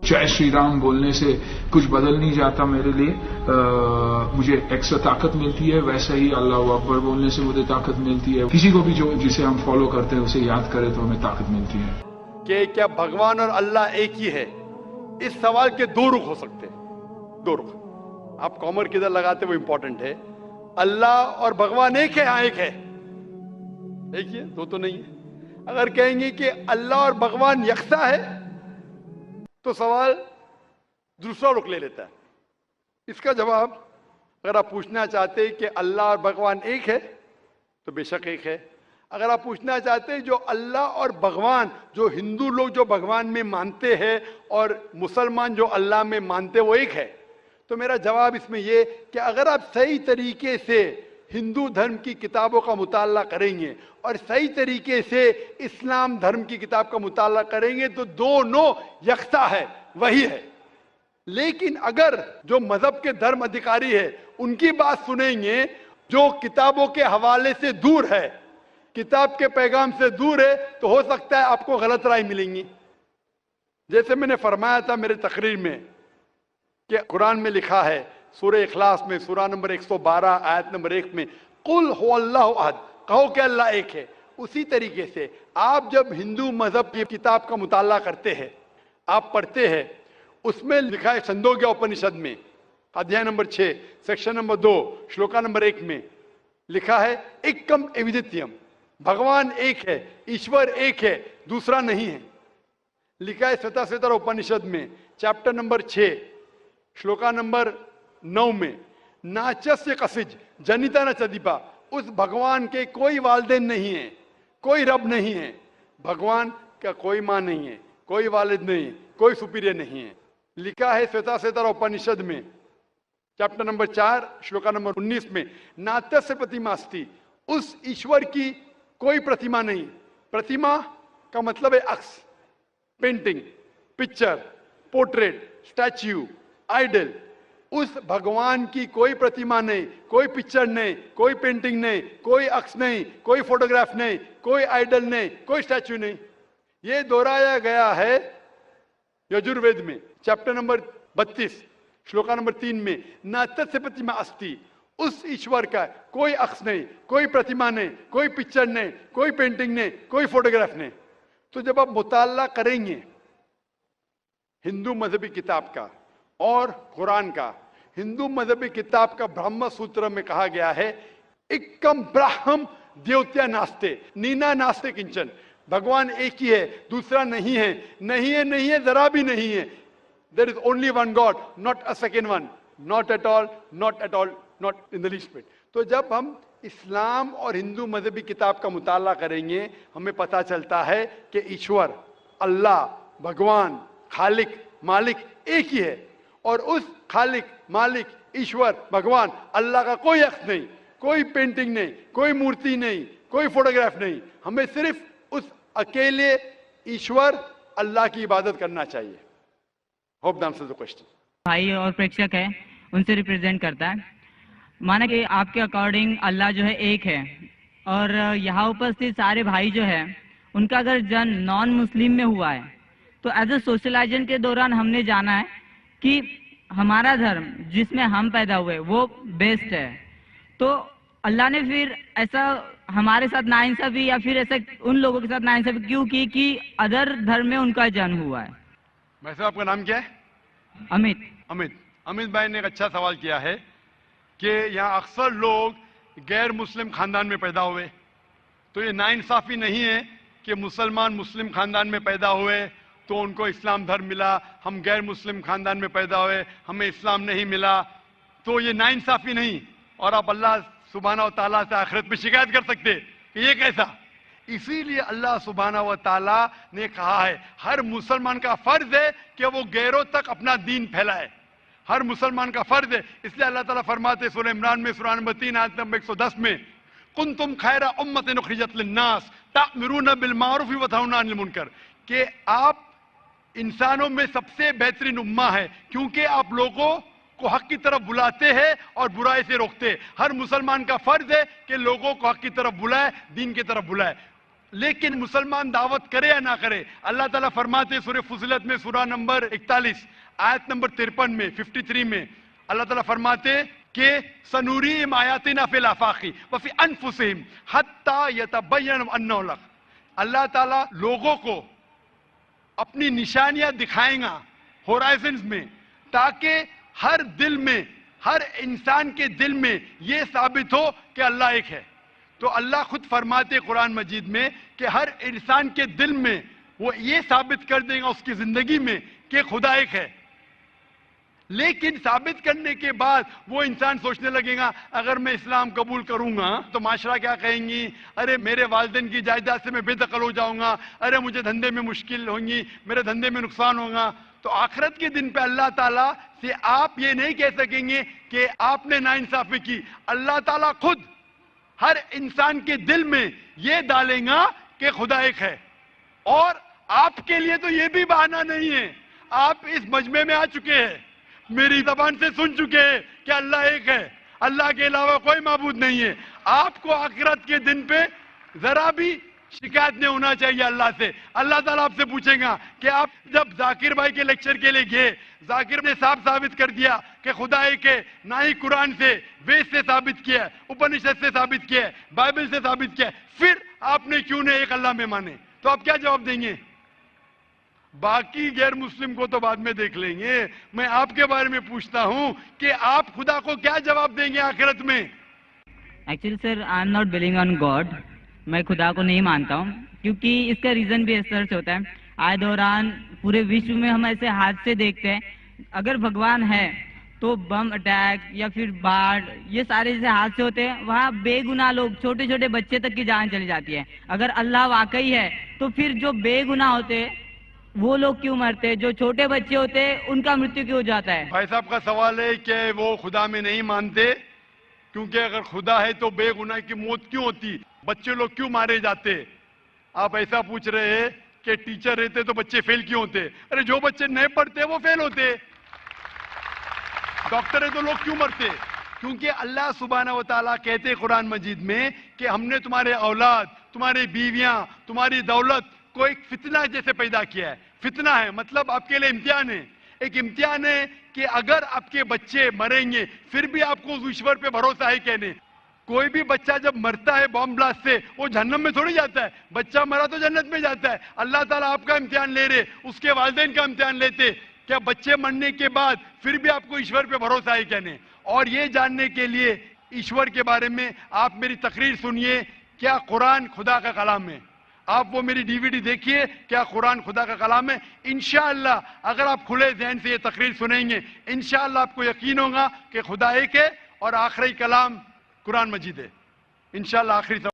जय श्री राम बोलने से कुछ बदल नहीं जाता मेरे लिए। मुझे एक्स्ट्रा ताकत मिलती है, वैसे ही अल्लाह अकबर बोलने से मुझे ताकत मिलती है। किसी को भी जिसे हम फॉलो करते हैं उसे याद करें तो हमें ताकत मिलती है। कि क्या भगवान और अल्लाह एक ही है? इस सवाल के दो रुख हो सकते हैं, दो रुख। आप कॉमर किधर लगाते वो इंपॉर्टेंट है। अल्लाह और भगवान एक है? हाँ एक है, एक ही है, दो तो नहीं है। अगर कहेंगे कि अल्लाह और भगवान यकसा है तो सवाल दूसरा रुख ले लेता है। इसका जवाब अगर आप पूछना चाहते हैं कि अल्लाह और भगवान एक है तो बेशक एक है। अगर आप पूछना चाहते हैं जो अल्लाह और भगवान, जो हिंदू लोग जो भगवान में मानते हैं और मुसलमान जो अल्लाह में मानते हैं वो एक है, तो मेरा जवाब इसमें यह कि अगर आप सही तरीके से हिंदू धर्म की किताबों का मुताला करेंगे और सही तरीके से इस्लाम धर्म की किताब का मुताला करेंगे तो दोनों यकसा है, वही है। लेकिन अगर जो मजहब के धर्म अधिकारी है उनकी बात सुनेंगे, जो किताबों के हवाले से दूर है, किताब के पैगाम से दूर है, तो हो सकता है आपको गलत राय मिलेंगी। जैसे मैंने फरमाया था मेरे तकरीर में कि कुरान में लिखा है सूरह इखलास में सूरह नंबर 112 आयत नंबर 1 में, कुल हुवल्लाहु अहद, कहो कि अल्लाह एक है। उसी तरीके से आप जब हिंदू मजहब की किताब का मुताला करते हैं, आप पढ़ते हैं, उसमें लिखा है छंदोग्य उपनिषद में अध्याय number 6 section number 2 shloka number 1 में लिखा है एकम एविदित्यम, भगवान एक है, ईश्वर एक है, दूसरा नहीं है। लिखा है श्वेताश्वेतर उपनिषद में चैप्टर नंबर 6 श्लोका नंबर 9 में, नाचस्य कसिज जनिता न चदीपा, उस भगवान के कोई वालिदैन नहीं है, कोई रब नहीं है। भगवान का कोई माँ नहीं है, कोई वालिद नहीं है, कोई सुपीरियर नहीं है। लिखा है श्वेताश्वेतर उपनिषद में चैप्टर नंबर 4 श्लोका नंबर 19 में, नात्यस्य प्रतिमा अस्ति, उस ईश्वर की कोई प्रतिमा नहीं। प्रतिमा का मतलब है अक्स, painting, picture, portrait, statue, idol. उस भगवान की कोई प्रतिमा नहीं, कोई पिक्चर नहीं, कोई पेंटिंग नहीं, कोई अक्स नहीं, कोई फोटोग्राफ नहीं, कोई आइडल नहीं, कोई स्टैच्यू नहीं। यह दोहराया गया है यजुर्वेद में चैप्टर नंबर 32 श्लोका नंबर 3 में, न तस्य प्रतिमा अस्ति, उस ईश्वर का कोई अक्स नहीं, कोई प्रतिमा नहीं, कोई पिक्चर नहीं, कोई पेंटिंग नहीं, कोई फोटोग्राफ नहीं। तो जब आप मुताला करेंगे हिंदू मजहबी किताब का और कुरान का, हिंदू मजहबी किताब का ब्रह्म सूत्र में कहा गया है एकम ब्राह्म द्योत्या नास्ते नीना नास्ते किंचन, भगवान एक ही है, दूसरा नहीं है, नहीं है, नहीं है, जरा भी नहीं है। There is only one God, not a second one, not at all, not at all, not in the least bit. तो जब हम इस्लाम और हिंदू मजहबी किताब का मुताला करेंगे हमें पता चलता है कि ईश्वर, अल्लाह, भगवान, खालिक, मालिक एक ही है। और उस खालिक, मालिक, ईश्वर, भगवान, अल्लाह का कोई अक्स नहीं, कोई पेंटिंग नहीं, कोई मूर्ति नहीं, कोई फोटोग्राफ नहीं। हमें सिर्फ उस अकेले ईश्वर अल्लाह की इबादत करना चाहिए। Hope the answer the question. भाई और प्रेक्षक है उनसे रिप्रेजेंट करता है। माना कि आपके अकॉर्डिंग अल्लाह जो है एक है और यहाँ उपस्थित सारे भाई जो है उनका अगर जन्म नॉन मुस्लिम में हुआ है तो एज ए सोशलाइजेशन के दौरान हमने जाना है कि हमारा धर्म जिसमें हम पैदा हुए वो बेस्ट है। तो अल्लाह ने फिर ऐसा हमारे साथ नाइंसाफी या फिर ऐसा उन लोगों के साथ नाइंसाफी क्यों की कि अदर धर्म में उनका जन्म हुआ है? वैसे आपका नाम क्या है? अमित। अमित भाई ने एक अच्छा सवाल किया है कि यहाँ अक्सर लोग गैर मुस्लिम खानदान में पैदा हुए, तो ये नाइंसाफी नहीं है कि मुसलमान मुस्लिम खानदान में पैदा हुए तो उनको इस्लाम धर्म मिला, हम गैर मुस्लिम खानदान में पैदा हुए हमें इस्लाम नहीं मिला, तो ये नाइंसाफी नहीं। और आप अल्लाह सुब्हाना व तआला से आखिरत में शिकायत कर सकते कि ये कैसा। इसीलिए अल्लाह सुब्हाना व तआला ने कहा है हर मुसलमान का फर्ज है कि वो गैरों तक अपना दीन फैलाए, हर मुसलमान का फर्ज है। इसलिए अल्लाह ताला फरमाते सूरह इमरान में सूरह नंबर 3 आयत नंबर 110 में, कुंतुम खैरा उम्मतिन उखरिजत लिन्नास ता'मुरूना बिल मारूफ व तनहौना अनिल मुनकर, कि आप इंसानों में सबसे बेहतरीन उम्मा है क्योंकि आप लोगों को हक की तरफ बुलाते हैं और बुराई से रोकते हैं। हर मुसलमान का फर्ज है कि लोगों को हक की तरफ बुलाए, दीन की तरफ बुलाए। लेकिन मुसलमान दावत करे या ना करे, अल्लाह ताला फरमाते सूरह फुसिलत में सूरा नंबर 41 आयत नंबर 53 में 53 में अल्लाह ताला फरमाते कि सनूरीहिम आयातिना फिल आफाकी व फी अनफुसिहिम हत्ता यतबय्यन अन्नहु हक। अल्लाह ताला लोगों को अपनी निशानियां दिखाएगा होराइजन्स में, ताकि हर दिल में, हर इंसान के दिल में यह साबित हो कि अल्लाह एक है। तो अल्लाह खुद फरमाते कुरान मजीद में कि हर इंसान के दिल में वो ये साबित कर देगा उसकी जिंदगी में कि खुदा एक है। लेकिन साबित करने के बाद वो इंसान सोचने लगेगा अगर मैं इस्लाम कबूल करूंगा तो माशरा क्या कहेंगी, अरे मेरे वालिदैन की जायदाद से मैं बेदखल हो जाऊंगा, अरे मुझे धंधे में मुश्किल होंगी, मेरे धंधे में नुकसान होगा। तो आखिरत के दिन पे अल्लाह ताला से आप ये नहीं कह सकेंगे कि आपने नाइंसाफी की। अल्लाह ताला खुद हर इंसान के दिल में ये डालेगा कि खुदा एक है। और आपके लिए तो ये भी बहाना नहीं है, आप इस मजमे में आ चुके हैं, मेरी जबान से सुन चुके हैं कि अल्लाह एक है, अल्लाह के अलावा कोई माबूद नहीं है। आपको आखिरत के दिन पे जरा भी शिकायत नहीं होना चाहिए अल्लाह से। अल्लाह ताला आपसे पूछेगा कि आप जब जाकिर भाई के लेक्चर के लिए गए, जाकिर ने साफ साबित कर दिया कि खुदा एक है, ना ही कुरान से, वेद से साबित किया, उपनिषद से साबित किया, बाइबल से साबित किया, फिर आपने क्यों नहीं एक अल्लाह में माने? तो आप क्या जवाब देंगे? बाकी गैर मुस्लिम को तो बाद में देख लेंगे, मैं आपके बारे में पूछता हूं कि आप खुदा को क्या जवाब देंगे आखिरत में? Actually sir, I am not believing on God. मैं खुदा को नहीं मानता हूँ, क्योंकि इसका रीजन भी इस तरह से होता है। आए दौरान पूरे विश्व में हम ऐसे हादसे देखते हैं, अगर भगवान है तो बम अटैक या फिर बाढ़, ये सारे जैसे हादसे होते हैं, वहाँ बेगुनाह लोग, छोटे छोटे बच्चे तक की जान चली जाती है। अगर अल्लाह वाकई है तो फिर जो बेगुनाह होते हैं वो लोग क्यों मरते, जो छोटे बच्चे होते हैं उनका मृत्यु क्यों हो जाता है? भाई साहब का सवाल है कि वो खुदा में नहीं मानते, क्योंकि अगर खुदा है तो बेगुनाह की मौत क्यों होती, बच्चे लोग क्यों मारे जाते? आप ऐसा पूछ रहे हैं कि टीचर रहते तो बच्चे फेल क्यों होते? अरे जो बच्चे नहीं पढ़ते वो फेल होते। डॉक्टर है तो लोग क्यों मरते? क्योंकि अल्लाह सुब्हानहू व तआला कहते कुरान मजीद में कि हमने तुम्हारे औलाद, तुम्हारी बीवियां, तुम्हारी दौलत को एक फितना जैसे पैदा किया है। फितना है मतलब आपके लिए इम्तिहान है, एक इम्तिहान है कि अगर आपके बच्चे मरेंगे फिर भी आपको उस ईश्वर पे भरोसा है क्या नहीं? कोई भी बच्चा जब मरता है बॉम्ब ब्लास्ट से वो जहन्नम में थोड़ी जाता है, बच्चा मरा तो जन्नत में जाता है। अल्लाह ताला आपका इम्तिहान ले रहे, उसके वालिदैन का इम्तिहान लेते, क्या बच्चे मरने के बाद फिर भी आपको ईश्वर पे भरोसा है क्या नहीं? और ये जानने के लिए ईश्वर के बारे में आप मेरी तकरीर सुनिए, क्या कुरान खुदा का कलाम है? आप वो मेरी डीवीडी देखिए, क्या कुरान खुदा का कलाम है? इंशाअल्लाह अगर आप खुले ज़हन से ये तकरीर सुनेंगे, इंशाअल्लाह आपको यकीन होगा कि खुदा एक है और आखिरी कलाम कुरान मजीद है। इंशाअल्लाह आखिरी